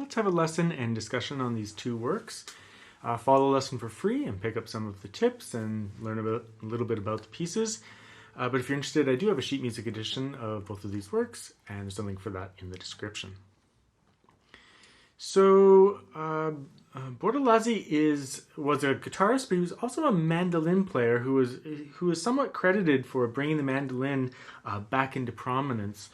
let's have a lesson and discussion on these two works. Follow the lesson for free and pick up some of the tips and learn a little bit about the pieces. But if you're interested, I do have a sheet music edition of both of these works, and there's a link for that in the description. So Bortolazzi was a guitarist, but he was also a mandolin player who was somewhat credited for bringing the mandolin back into prominence.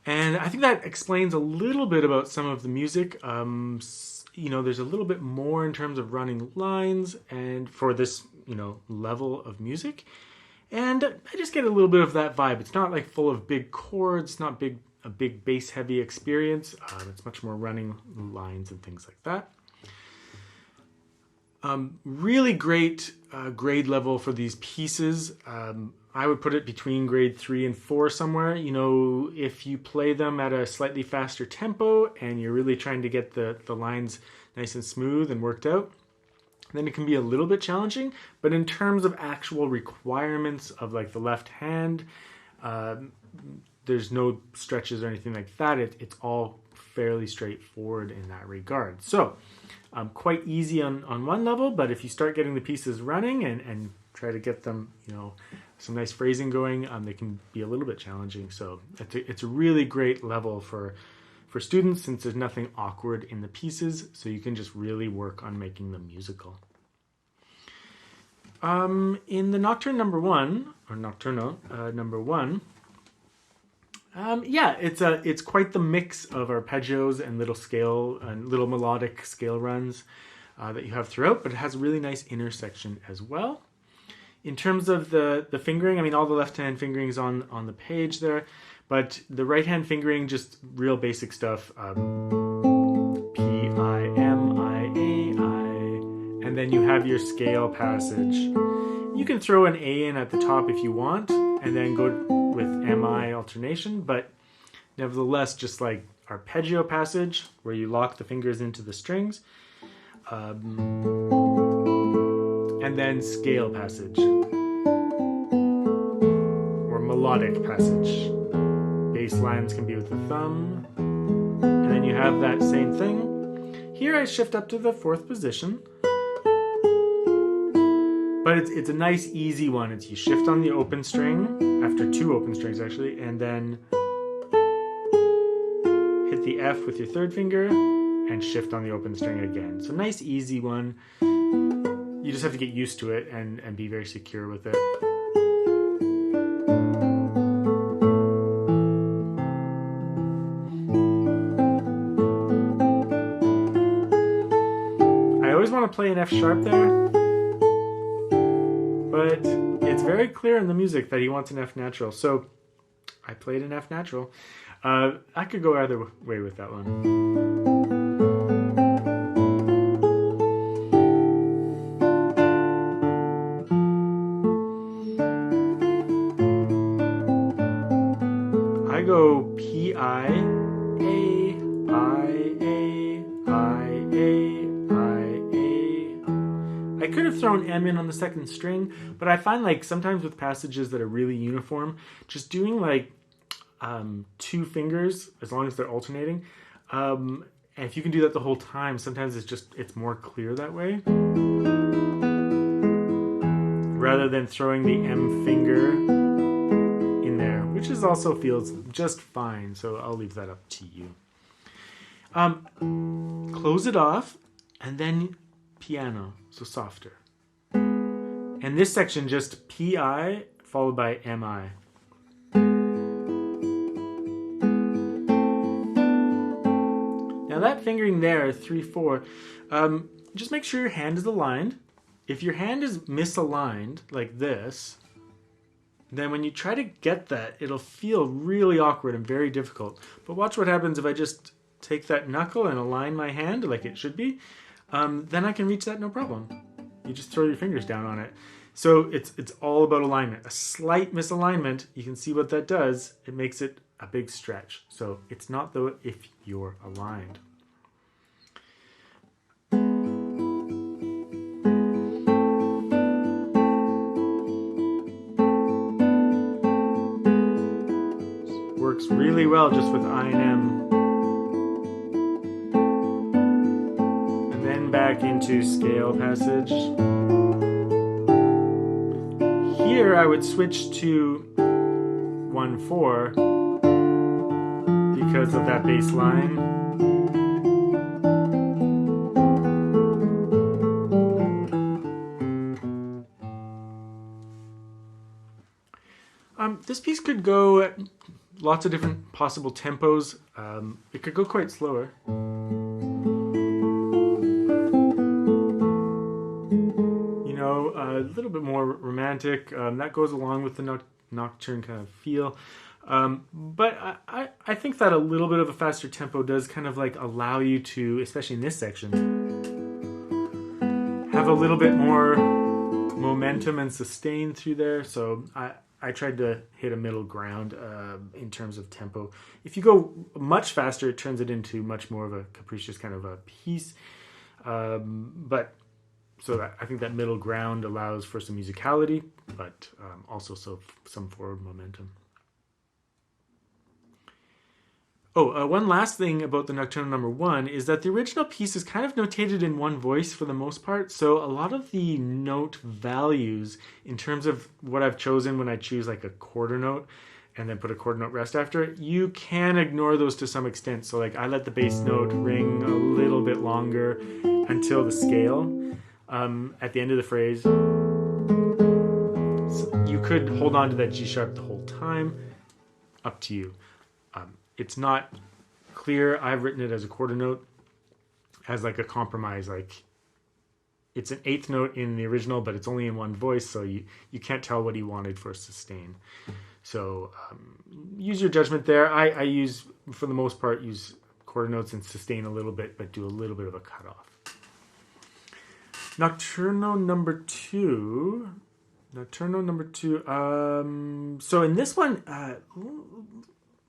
And I think that explains a little bit about some of the music. There's a little bit more in terms of running lines and for this, level of music. And I just get a little bit of that vibe. It's not like full of big chords, not a big bass heavy experience. It's much more running lines and things like that. Really great grade level for these pieces. I would put it between grade 3 and 4 somewhere. If you play them at a slightly faster tempo and you're really trying to get the lines nice and smooth and worked out, then it can be a little bit challenging. But in terms of actual requirements of like the left hand, there's no stretches or anything like that. It's all fairly straightforward in that regard. So quite easy on one level, but if you start getting the pieces running and try to get them, some nice phrasing going, they can be a little bit challenging. So it's a really great level for students, since there's nothing awkward in the pieces, so you can just really work on making them musical. In the Nocturne No. 1, or Notturno No. 1, it's quite the mix of arpeggios and little scale and little melodic scale runs that you have throughout, but it has a really nice intersection as well. In terms of the fingering, all the left-hand fingering is on the page there, but the right-hand fingering, just real basic stuff. P, I, M, I, A, I, and then you have your scale passage. You can throw an A in at the top if you want, and then go with MI alternation, but nevertheless, just like arpeggio passage, where you lock the fingers into the strings, and then scale passage, or melodic passage. Bass lines can be with the thumb, and then you have that same thing. Here I shift up to the 4th position, but it's a nice easy one. You shift on the open string, after 2 open strings actually, and then hit the F with your 3rd finger, and shift on the open string again. So nice easy one. You just have to get used to it and be very secure with it. I always want to play an F sharp there, but it's very clear in the music that he wants an F natural, so I played an F natural. I could go either way with that one. I go P, I, A, I, A, I, A, I, A. I could have thrown M in on the 2nd string, but I find like sometimes with passages that are really uniform, just doing like 2 fingers, as long as they're alternating, and if you can do that the whole time, sometimes it's more clear that way, rather than throwing the M finger in there, which also feels just fine, so I'll leave that up to you. Close it off, and then piano, so softer. And this section, just P-I followed by M-I. Now that fingering there, 3-4, just make sure your hand is aligned. If your hand is misaligned, like this, then when you try to get that, it'll feel really awkward and very difficult. But watch what happens if I just take that knuckle and align my hand like it should be. Then I can reach that no problem. You just throw your fingers down on it. So it's all about alignment. A slight misalignment, you can see what that does. It makes it a big stretch. So it's not though if you're aligned. Works really well just with I and M. then back into scale passage. Here I would switch to 1/4 because of that bass line. This piece could go at lots of different possible tempos. It could go quite slower. You know, a little bit more romantic. That goes along with the nocturne kind of feel. But I think that a little bit of a faster tempo does kind of like allow you to, especially in this section, have a little bit more momentum and sustain through there. So I tried to hit a middle ground in terms of tempo. If you go much faster, it turns it into much more of a capricious kind of a piece. But so I think that middle ground allows for some musicality, but also some forward momentum. Oh, one last thing about the Nocturno No. 1 is that the original piece is kind of notated in one voice for the most part. So a lot of the note values in terms of what I've chosen when I choose like a quarter note and then put a quarter note rest after it, you can ignore those to some extent. So like I let the bass note ring a little bit longer until the scale at the end of the phrase. So you could hold on to that G sharp the whole time, up to you. It's not clear. I've written it as a quarter note, as like a compromise. Like it's an eighth note in the original, but it's only in one voice, so you can't tell what he wanted for sustain. So use your judgment there. I use, for the most part, use quarter notes and sustain a little bit, but do a little bit of a cutoff. Nocturno No. 2. Nocturno No. 2. So in this one,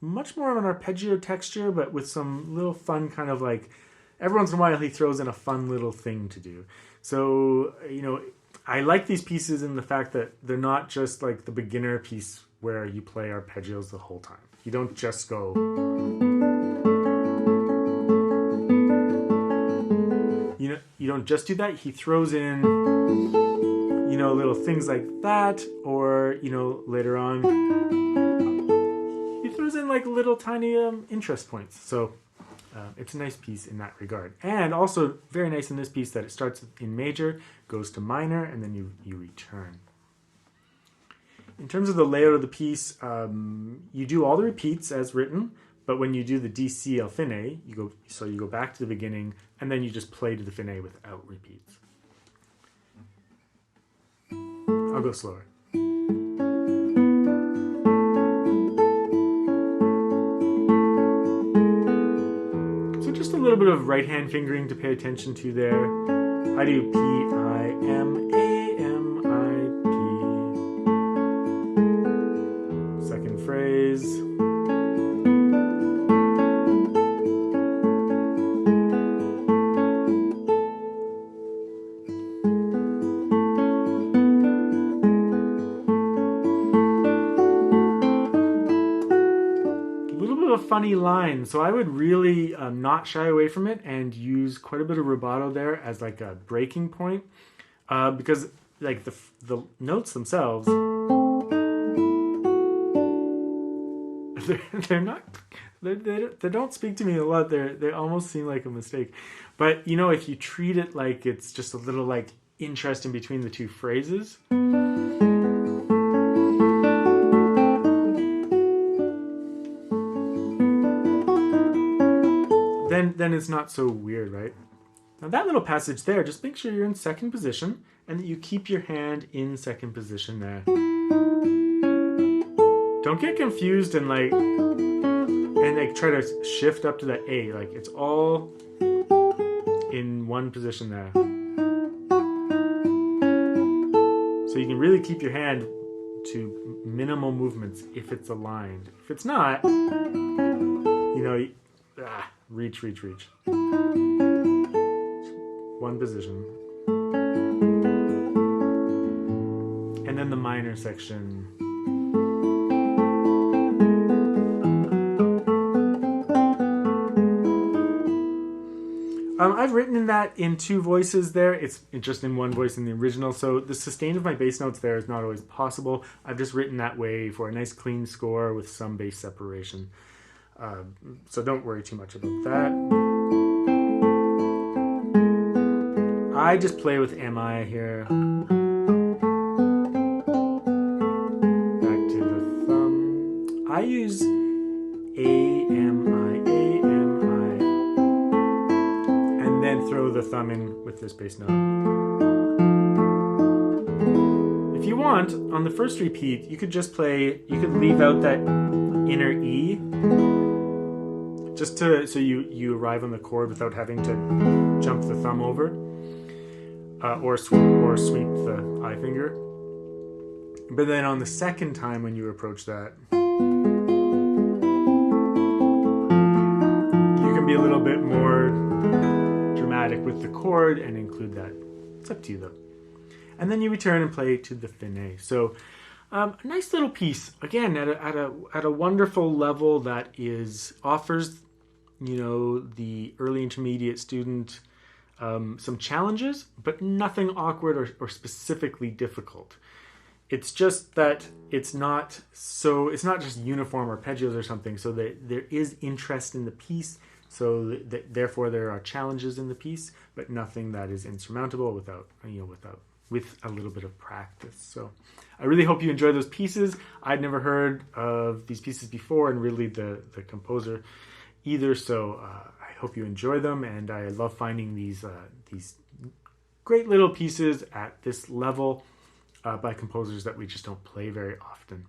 much more of an arpeggio texture, but with some little fun kind of like, every once in a while he throws in a fun little thing to do. So, you know, I like these pieces in the fact that they're not just like the beginner piece where you play arpeggios the whole time. You don't just go. You don't just do that. He throws in, you know, little things like that, or, you know, later on, in like little tiny interest points. So it's a nice piece in that regard. And also very nice in this piece that it starts in major, goes to minor, and then you return. In terms of the layout of the piece, you do all the repeats as written, but when you do the DC al fine, you go back to the beginning, and then you just play to the fine without repeats. I'll go slower. Just a little bit of right hand fingering to pay attention to there. I do P, I, M, A, M, I, P. Second phrase. A funny line, so I would really not shy away from it and use quite a bit of rubato there as like a breaking point, because like the notes themselves, they don't speak to me a lot. They almost seem like a mistake, but you know, if you treat it like it's just a little like interest in between the two phrases, then it's not so weird, right? Now that little passage there, just make sure you're in second position and that you keep your hand in second position there. Don't get confused and try to shift up to the A. Like it's all in one position there. So you can really keep your hand to minimal movements if it's aligned. If it's not, you know, reach. One position. And then the minor section. I've written in that in two voices there. It's just in one voice in the original. So the sustain of my bass notes there is not always possible. I've just written that way for a nice clean score with some bass separation. So don't worry too much about that. I just play with MI here. Back to the thumb. I use AMI, and then throw the thumb in with this bass note. If you want, on the first repeat, you could just play, you could leave out that inner E, just to, so you arrive on the chord without having to jump the thumb over, or sweep the eye finger. But then on the second time when you approach that, you can be a little bit more dramatic with the chord and include that. It's up to you though. And then you return and play to the finale. So a nice little piece, again, at a wonderful level that offers, you know, the early intermediate student some challenges, but nothing awkward or specifically difficult. It's just that it's not just uniform arpeggios or something, so that there is interest in the piece, so that therefore there are challenges in the piece, but nothing that is insurmountable with a little bit of practice. So I really hope you enjoy those pieces. I'd never heard of these pieces before, and really the composer either, so I hope you enjoy them, and I love finding these great little pieces at this level by composers that we just don't play very often.